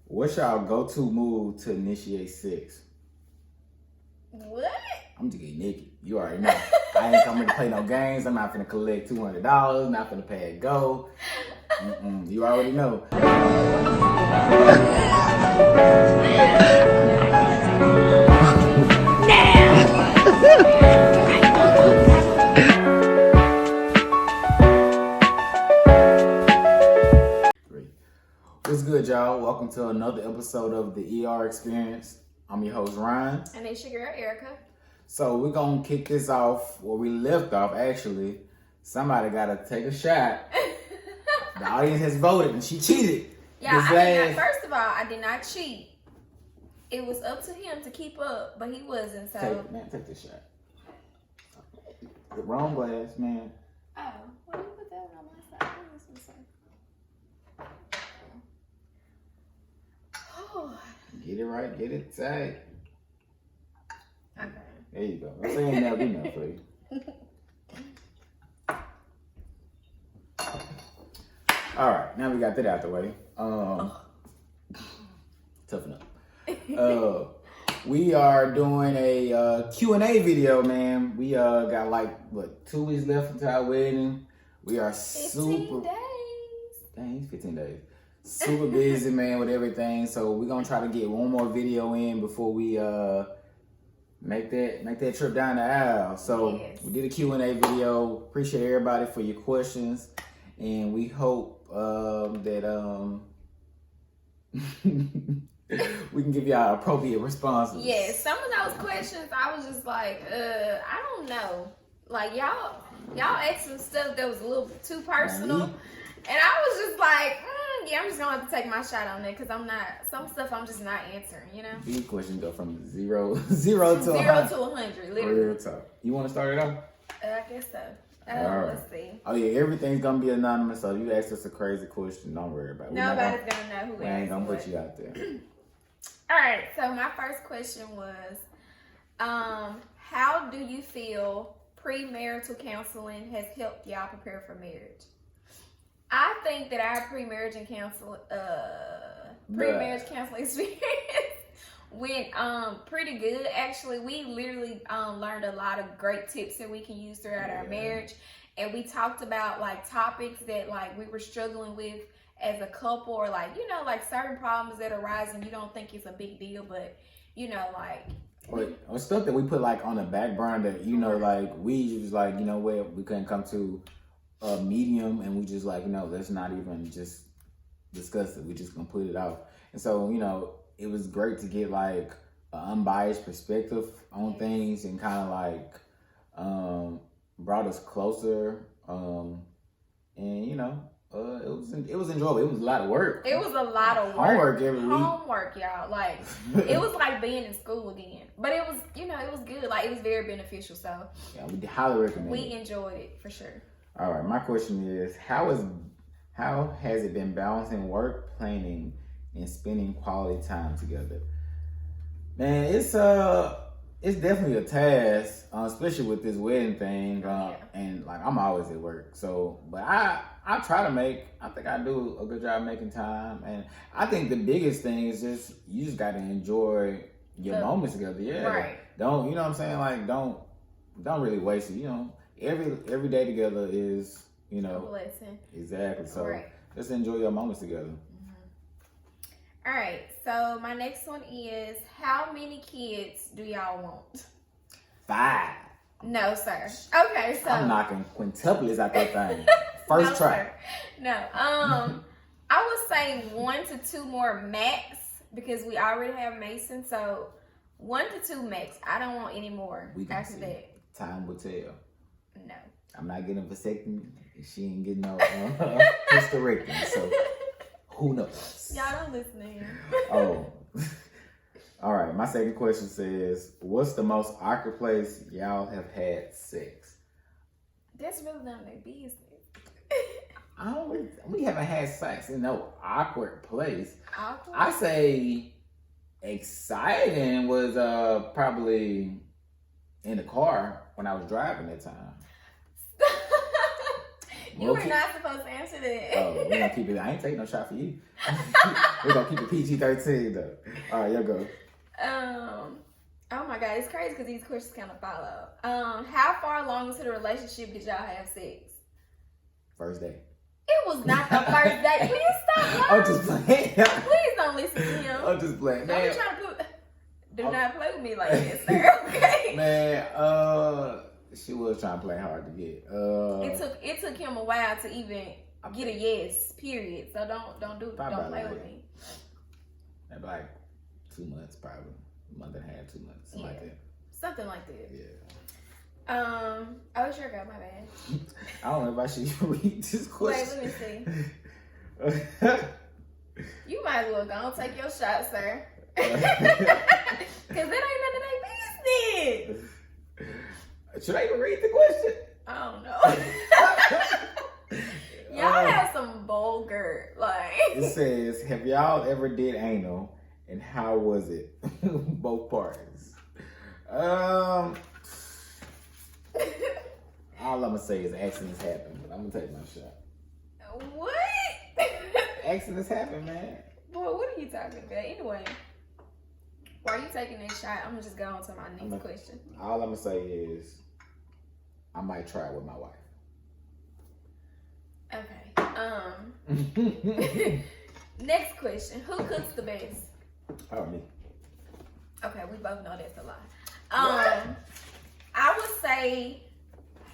What's y'all go-to move to initiate sex? What? I'm just getting naked. You already know. I ain't coming to play no games. I'm not finna collect $200. Not finna pay it go. You already know. What's good, y'all? Welcome to another episode of the ER Experience. I'm your host, Ryan. And it's your girl, Erica. So we're going to kick this off where we left off, actually. Somebody got to take a shot. The audience has voted, and she cheated. Yeah, first of all, I did not cheat. It was up to him to keep up, but he wasn't, so... Take this shot. The wrong glass, man. Oh, well, you put that one on my side. This one, sir. Oh. Get it right, get it tight. Okay. There you go. I'm saying that good enough for you. All right, now we got that out the way. Toughen up. We are doing a Q&A video, man. We got like, 2 weeks left until our wedding. We are 15 days. Dang, 15 days. Super busy, man, with everything. So we're gonna try to get one more video in before we make that trip down the aisle. So yes. We did a Q&A video. Appreciate everybody for your questions, and we hope that we can give y'all appropriate responses. Yes, some of those questions I was just like, I don't know. Like y'all asked some stuff that was a little too personal, and I was just like, yeah, I'm just gonna have to take my shot on it because some stuff I'm just not answering, you know. These questions go from zero to 100, literally. Real talk. You want to start it off? I guess so. All right. Let's see. Oh yeah, everything's gonna be anonymous. So you ask us a crazy question, don't worry about it. Nobody's gonna know who. We ain't gonna put you out there. All right. So my first question was, how do you feel premarital counseling has helped y'all prepare for marriage? I think that our pre-marriage counseling experience went pretty good. Actually, we literally learned a lot of great tips that we can use throughout our marriage, and we talked about like topics that like we were struggling with as a couple, or like like certain problems that arise and you don't think it's a big deal, but or stuff that we put like on the back burner that like we just like what, we couldn't come to a medium, and we just like let's not even just discuss it. We just gonna put it out. And so it was great to get like an unbiased perspective on things, and kind of like brought us closer. And it was enjoyable. It was a lot of work. It was a lot of work. Homework every week. Homework, y'all. Like it was like being in school again. But it was, it was good. Like it was very beneficial. So yeah, we highly recommend. We enjoyed it for sure. All right, my question is, how has it been balancing work, planning, and spending quality time together? Man, it's definitely a task, especially with this wedding thing. And like I'm always at work, so but I try to I think I do a good job making time, and I think the biggest thing is just you just got to enjoy your moments together. Yeah, right. Don't what I'm saying? Like don't really waste it. Every day together is a blessing. Exactly. So just enjoy your moments together. All right, so my next one is, how many kids do y'all want? 5. No, sir. Okay, so... I'm knocking quintuplets out that thing. First try. Sir. No, I would say 1 to 2 more max, because we already have Mason, so 1 to 2 max. I don't want any more after that. Time will tell. No. I'm not getting a vasectomy. She ain't getting no hysterectomy, so... Who knows? Y'all don't listen to him. Oh. All right. My second question says, what's the most awkward place y'all have had sex? That's really none of their business. We haven't had sex in no awkward place. Awkward? I say exciting was probably in the car when I was driving that time. You were not supposed to answer that. Oh, we're gonna keep it. I ain't taking no shot for you. We're gonna keep it PG-13 though. All right, y'all go. Oh my God, it's crazy because these questions kind of follow. How far along into the relationship did y'all have sex? First date. It was not the first date. Please stop lying. I'm just playing. Please don't listen to him. I'm just playing. Don't Man, be trying to put. Do not play with me like this, sir. Okay. man, she was trying to play hard to get. It took him a while to even get a yes. Period. So don't play with me. Maybe like 2 months, probably. A month and a half, 2 months, something like that. Something like that. Yeah. Oh, sure, go. My bad. I don't know if I should read this question. Wait, let me see. You might as well go and take your shot, sir. Because that ain't none of their business. Should I even read the question? I don't know. Y'all have some vulgar, like. It says, have y'all ever did anal, and how was it? Both parties. All I'm gonna say is accidents happen, but I'm gonna take my shot. What? Accidents happen, man. Boy, what are you talking about? Anyway, while you taking that shot, I'm gonna just go on to my next question. All I'm gonna say is, I might try it with my wife. Okay. Next question. Who cooks the best? Oh, me. Okay, we both know that's a lie. I would say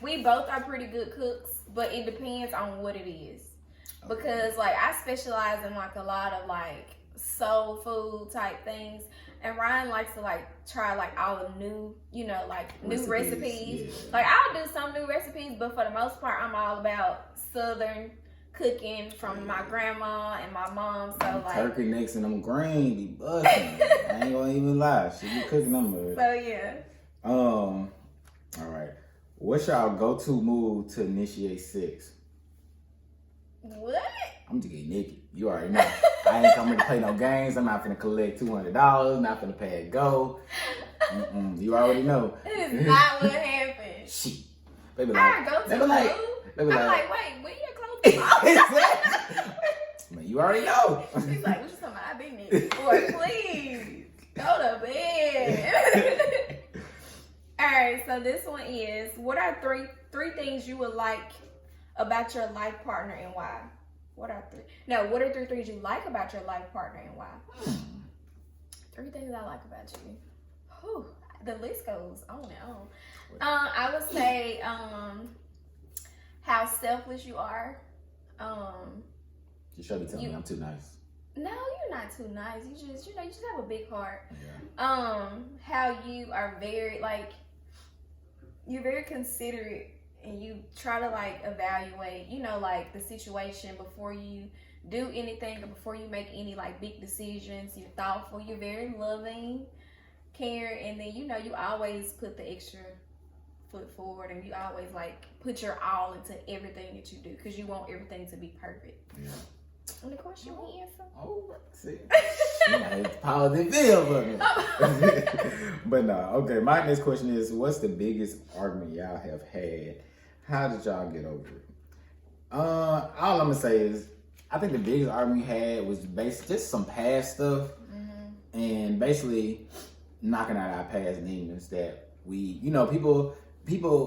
we both are pretty good cooks, but it depends on what it is. Because like I specialize in like a lot of like soul food type things, and Ryan likes to like try like all the new, you know, like new recipes. Yeah. Like I'll do some new recipes, but for the most part, I'm all about Southern cooking from my grandma and my mom. So like turkey necks and them grains be busting. I ain't gonna even lie. She be cooking them. So yeah. All right. What's y'all go-to move to initiate sex? What? I'm just getting naked. You already know. I ain't coming to play no games. I'm not finna collect $200. Not finna pay it go. You already know. That is not what happened. Shit. Baby like, I'm like, wait, where your clothes? Man, you already know. He's like, what you talking about? I've been naked. Boy, please go to bed. All right, so this one is, what are three things you would like about your life partner and why? What are three things you like about your life partner and why? 3 things I like about you. Whew, the list goes on and on. I would say how selfless you are. You should be telling me I'm too nice. No, you're not too nice. You just have a big heart. Yeah. How you are very you're very considerate, and you try to like evaluate, you know, like the situation before you do anything or before you make any like big decisions. You're thoughtful. You're very loving, caring, and then you know you always put the extra foot forward, and you always like put your all into everything that you do because you want everything to be perfect. Yeah. And the question we answer. Oh, see, it's positive feel for me. But no, okay. My next question is, what's the biggest argument y'all have had? How did y'all get over it? All I'm gonna say is, I think the biggest argument we had was basically just some past stuff, and basically knocking out our past demons that we, you know, people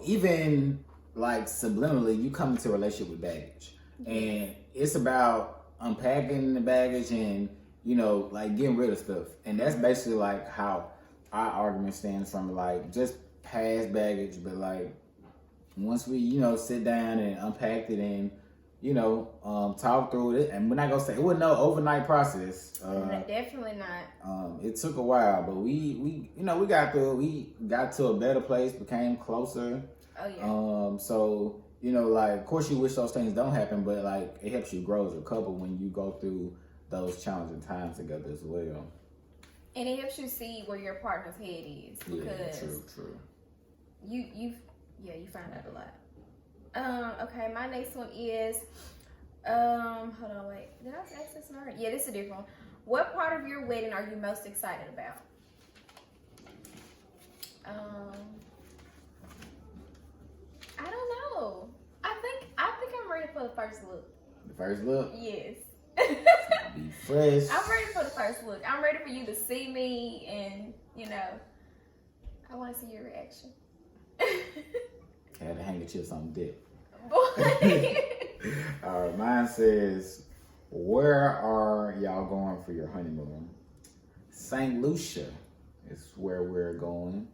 even like subliminally, you come into a relationship with baggage, and it's about unpacking the baggage and, you know, like getting rid of stuff. And that's basically like how our argument stands from, like just past baggage, but like once we, you know, sit down and unpack it and, you know, talk through it. And we're not gonna say it wasn't no overnight process. Definitely not. It took a while, but we you know, we got through it. We got to a better place, became closer. Oh yeah. So, you know, like, of course you wish those things don't happen, but like it helps you grow as a couple when you go through those challenging times together as well. And it helps you see where your partner's head is, because true. You find out a lot. Okay, my next one is hold on, wait. Did I ask this already? Yeah, this is a different one. What part of your wedding are you most excited about? I don't know. I think I'm ready for the first look. The first look? Yes. Be fresh. I'm ready for the first look. I'm ready for you to see me, and I want to see your reaction. Had a handkerchief on the dick. Boy. All right, mine says, where are y'all going for your honeymoon? St. Lucia is where we're going.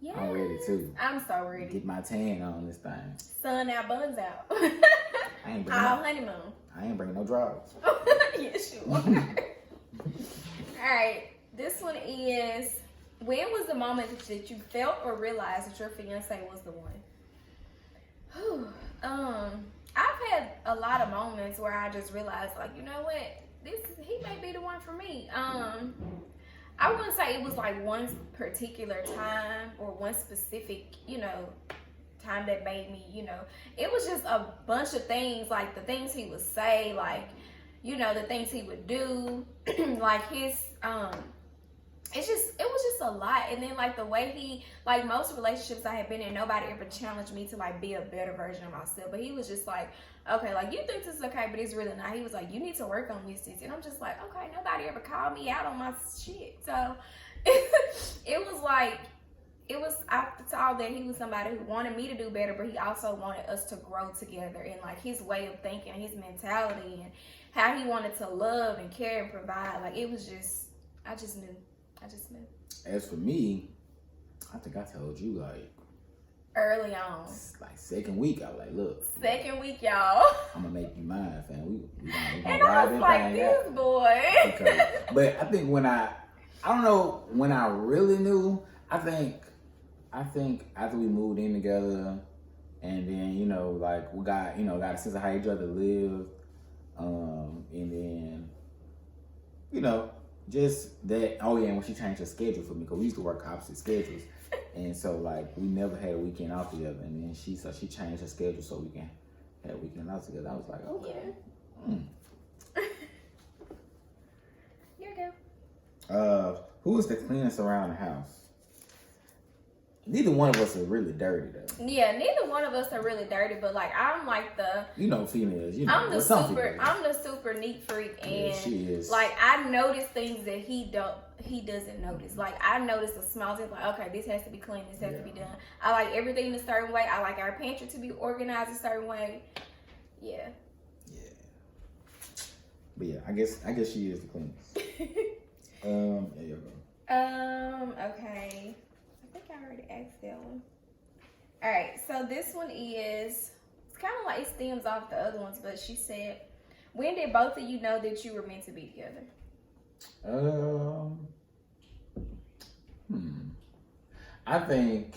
Yes. I'm ready too. I'm so ready. Get my tan on this thing. Sun out, buns out. I ain't bringing Our honeymoon. I ain't bringing no drugs. Yes, you are. All right. This one is, when was the moment that you felt or realized that your fiance was the one? Whew. I've had a lot of moments where I just realized, like, you know what? He may be the one for me. I wouldn't say it was like one particular time or one specific, time that made me, it was just a bunch of things, like the things he would say, like, the things he would do, like his, it was just a lot. And then like the way he, like most relationships I had been in, nobody ever challenged me to like be a better version of myself. But he was just like, okay, like you think this is okay, but it's really not. He was like, you need to work on this. And I'm just like, okay, nobody ever called me out on my shit. So I saw that he was somebody who wanted me to do better, but he also wanted us to grow together. And like his way of thinking, his mentality, and how he wanted to love and care and provide. Like it was just, I just knew. As for me, I think I told you like early on, like second week. I was like, look, second week, y'all. I'm gonna make you mine, fam. We gonna and I was like, this boy. Okay. But I think I don't know when I really knew. I think after we moved in together, and then like we got got a sense of how each other lived, and then just that. Oh yeah, and when she changed her schedule for me, because we used to work opposite schedules, and so like we never had a weekend off together. And then she changed her schedule so we can have a weekend off together. I was like, okay. Yeah. Here you go. Who is the cleanest around the house? Neither one of us are really dirty though. Yeah, neither one of us are really dirty, but like I'm like the females. I'm the super neat freak, and yeah, she is. Like I notice things that he doesn't notice. Like I notice the small things, like okay, this has to be clean, this has to be done. I like everything a certain way. I like our pantry to be organized a certain way. Yeah. But yeah, I guess she is the cleanest. There you go. Okay. I think I already asked that one. All right, so this one is, it's kind of like it stems off the other ones, but she said, when did both of you know that you were meant to be together? I think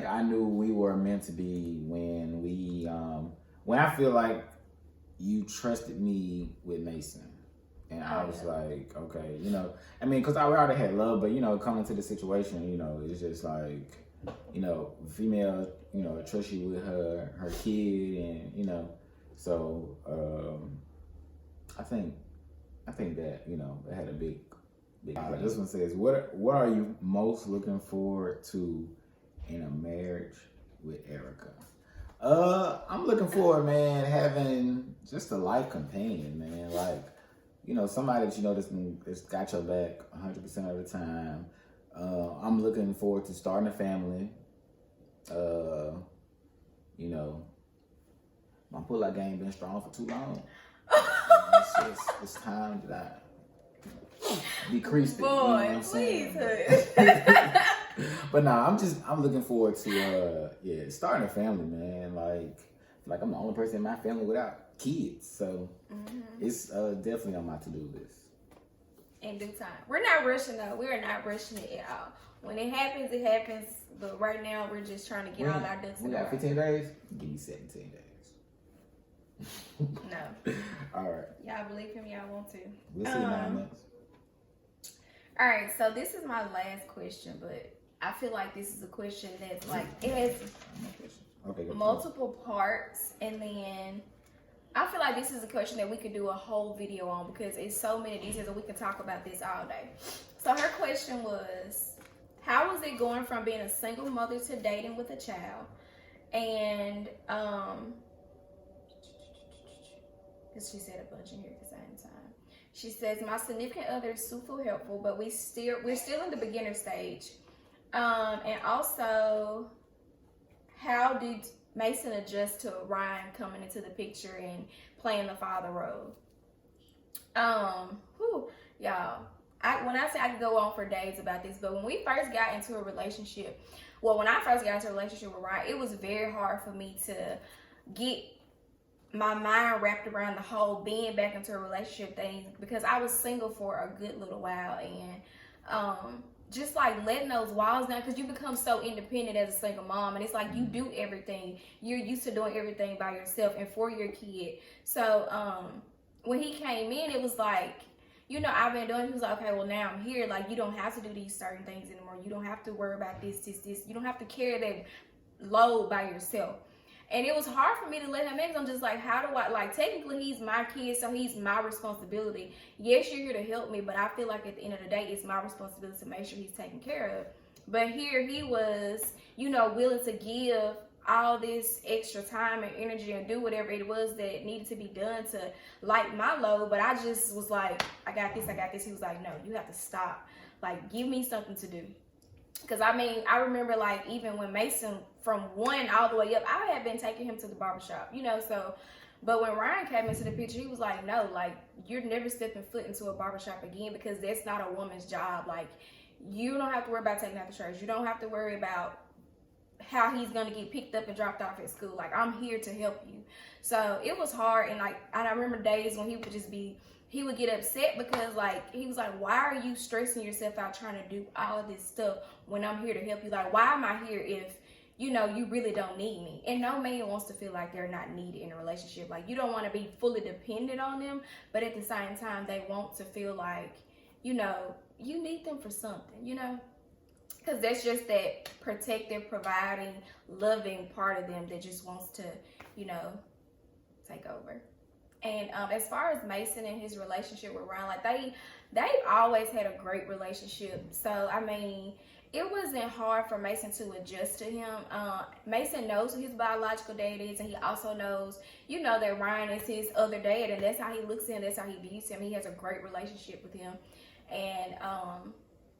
I knew we were meant to be when I feel like you trusted me with Mason. And I was like, okay, I mean, because I already had love, but, coming to the situation, it's just like, female, trust you with her kid, and, so I think that, it had a big. This one says, what are you most looking forward to in a marriage with Erica? I'm looking forward, man, having just a life companion, man, like, somebody that that's got your back 100% of the time. I'm looking forward to starting a family. My pull-out game been strong for too long. It's time that I decreased it. Boy, please. But no, I'm looking forward to starting a family, man. Like I'm the only person in my family without kids, so it's definitely on my to-do list. In due time. We're not rushing though. We're not rushing it at all. When it happens, it happens. But right now, we're just trying to get all our ducks in a row. We got 15 days. Give me 17 days. No. All right. Y'all believe him? Y'all want to? We'll see 9 months. All right. So this is my last question, but I feel like this is a question that's like it has multiple parts, and then I feel like this is a question that we could do a whole video on because it's so many details and we can talk about this all day. So her question was, how was it going from being a single mother to dating with a child? And because she said a bunch in here at the same time. She says, my significant other is super helpful, but we're still in the beginner stage. And also, how did Mason adjust to Ryan coming into the picture and playing the father role? Y'all, when I say I could go on for days about this, but when we first got into a relationship, when I first got into a relationship with Ryan, it was very hard for me to get my mind wrapped around the whole being back into a relationship thing, because I was single for a good little while, and just like letting those walls down, because you become so independent as a single mom, and it's like you do everything. You're used to doing everything by yourself and for your kid. So when he came in, it was like, you know, I've been doing it. He was like, okay, well, now I'm here. Like, you don't have to do these certain things anymore. You don't have to worry about this. You don't have to carry that load by yourself. And it was hard for me to let him in. I'm just like, how do I, like, technically he's my kid, so he's my responsibility. Yes, you're here to help me, but I feel like at the end of the day, it's my responsibility to make sure he's taken care of. But here he was, you know, willing to give all this extra time and energy and do whatever it was that needed to be done to light my load. But I just was like, I got this. He was like, no, you have to stop. Like, give me something to do. Because, I mean, I remember, like, even when Mason, from 1 all the way up, I had been taking him to the barbershop, you know, so. But when Ryan came into the picture, he was like, no, like, you're never stepping foot into a barbershop again, because that's not a woman's job. Like, you don't have to worry about taking out the trash. You don't have to worry about how he's going to get picked up and dropped off at school. Like, I'm here to help you. So it was hard. And, like, I remember days when he would just be, he would get upset because, like, he was like, why are you stressing yourself out trying to do all of this stuff when I'm here to help you? Like, why am I here if, you know, you really don't need me? And no man wants to feel like they're not needed in a relationship. Like, you don't want to be fully dependent on them, but at the same time, they want to feel like, you know, you need them for something, you know? Because that's just that protective, providing, loving part of them that just wants to, you know, take over. And as far as Mason and his relationship with Ryan, like, they've always had a great relationship. So, I mean, it wasn't hard for Mason to adjust to him. Mason knows who his biological dad is, and he also knows, you know, that Ryan is his other dad, and that's how he looks at him, that's how he views him. He has a great relationship with him. And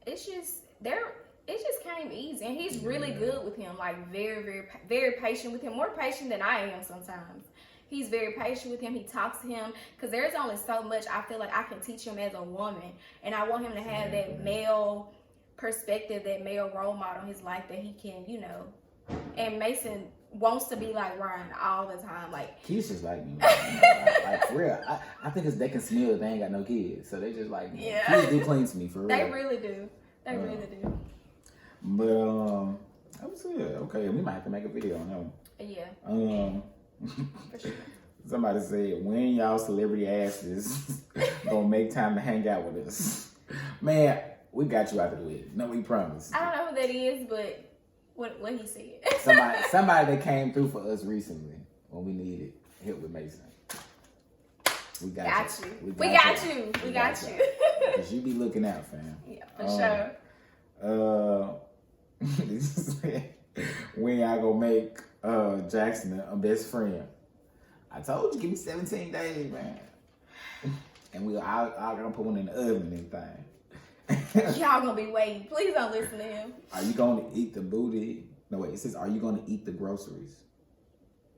it just came easy, and he's really good with him, like very, very, very patient with him, more patient than I am sometimes. He's very patient with him. He talks to him, because there's only so much I feel like I can teach him as a woman, and I want him to have that male perspective, that male role model in his life that he can, you know. And Mason wants to be like Ryan all the time. Like, he's just like me. Like, for real. I think it's they can smell if they ain't got no kids, so they just like me. Yeah. Kids do clean to me, for real. They really do. They really do. But that was good. Okay, we might have to make a video on that one. Yeah. For sure. Somebody said, when y'all celebrity asses gonna make time to hang out with us? Man, we got you out of the way. No, we promise. I don't know who that is, but what he said. somebody that came through for us recently when we needed help with Mason. We got you. We got you. Because you be looking out, fam. Yeah, for sure. When y'all gonna make Jackson a best friend? I told you, give me 17 days, man. And I'll gonna put one in the oven and everything. Y'all gonna be waiting. Please don't listen to him. Are you gonna eat the booty? No, wait, it says, are you gonna eat the groceries?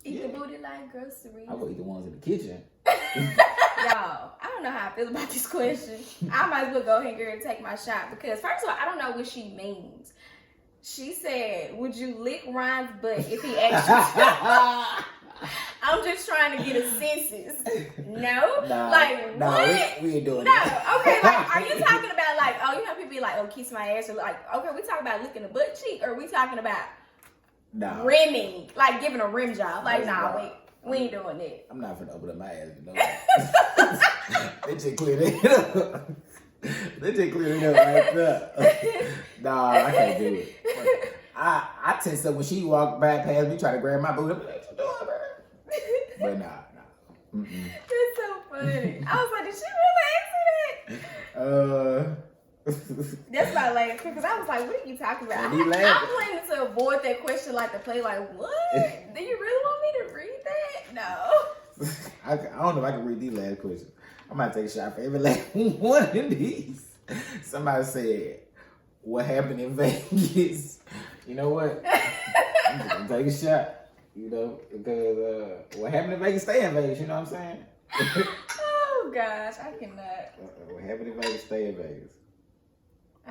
Eat the booty like groceries. I will eat the ones in the kitchen. Y'all, I don't know how I feel about this question. I might as well go ahead and take my shot, because first of all, I don't know what she means. She said, would you lick Ryan's butt if he asked you? I'm just trying to get a census. No? What? We ain't doing that. No, okay, like, are you talking about, like, oh, you know, people be like, oh, kiss my ass, or like, okay, we talking about licking the butt cheek, or we talking about rimming, like giving a rim job? Like, wait, we ain't doing that. I'm not finna open up my ass to know that. They just cleared it up. They just cleared it up right there. Nah, I can't do it. I tense up when she walked back past me, try to grab my booty. I'm like, what you doing, bro? But nah. It's so funny. I was like, did she really ask me that? That's why I laughed, because I was like, what are you talking about? I'm planning to avoid that question like the play, like, what? Do you really want me to read that? No. I don't know if I can read these last questions. I might take a shot for every last one of these. Somebody said, what happened in Vegas? You know what? I'm just gonna take a shot. You know, because what happened in Vegas, stay in Vegas. You know what I'm saying? Oh gosh, I cannot. What happened in Vegas, stay in Vegas. I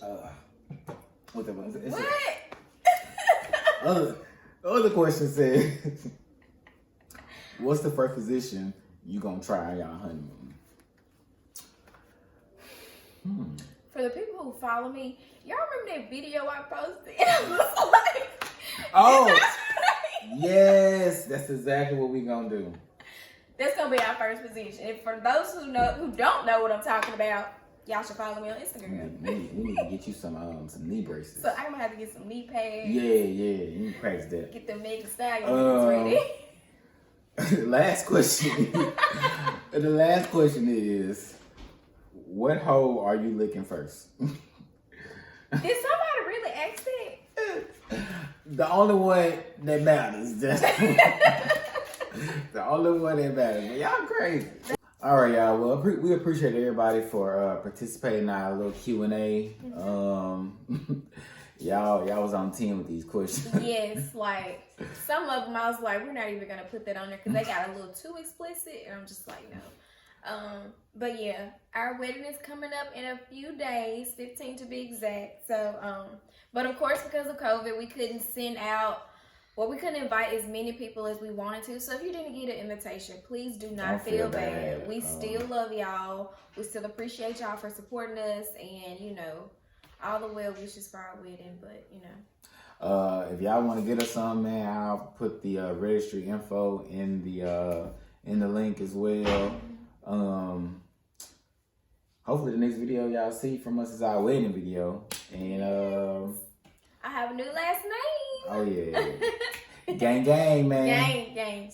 cannot. What the one? What? Other question says, what's the first position you gonna try on your honeymoon? For the people who follow me, y'all remember that video I posted? I was like, Oh, yes, that's exactly what we gonna do. that's gonna be our first position. And for those who don't know what I'm talking about, y'all should follow me on Instagram. We need to get you some knee braces. So I'm gonna have to get some knee pads. Yeah, you can practice that. Get the Megan Thee Stallion ready. Last question. The last question is, what hole are you licking first? Did somebody really ask that? The only one that matters. The only one that matters. But y'all crazy. All right, y'all. Well, we appreciate everybody for participating in our little Q&A. Y'all was on 10 with these questions. Yes, like some of them I was like, we're not even gonna put that on there because they got a little too explicit, and I'm just like, no. But yeah, our wedding is coming up in a few days, 15 to be exact. So, but of course, because of COVID, we couldn't send out. Well, we couldn't invite as many people as we wanted to. So if you didn't get an invitation, please do not Don't feel feel bad. bad. We still love y'all. We still appreciate y'all for supporting us, and you know, all the well wishes for our wedding. But you know, If y'all want to get us some, man, I'll put the registry info in the link as well. Hopefully the next video y'all see from us is our wedding video. And I have a new last name. oh yeah. Gang, man. Gang.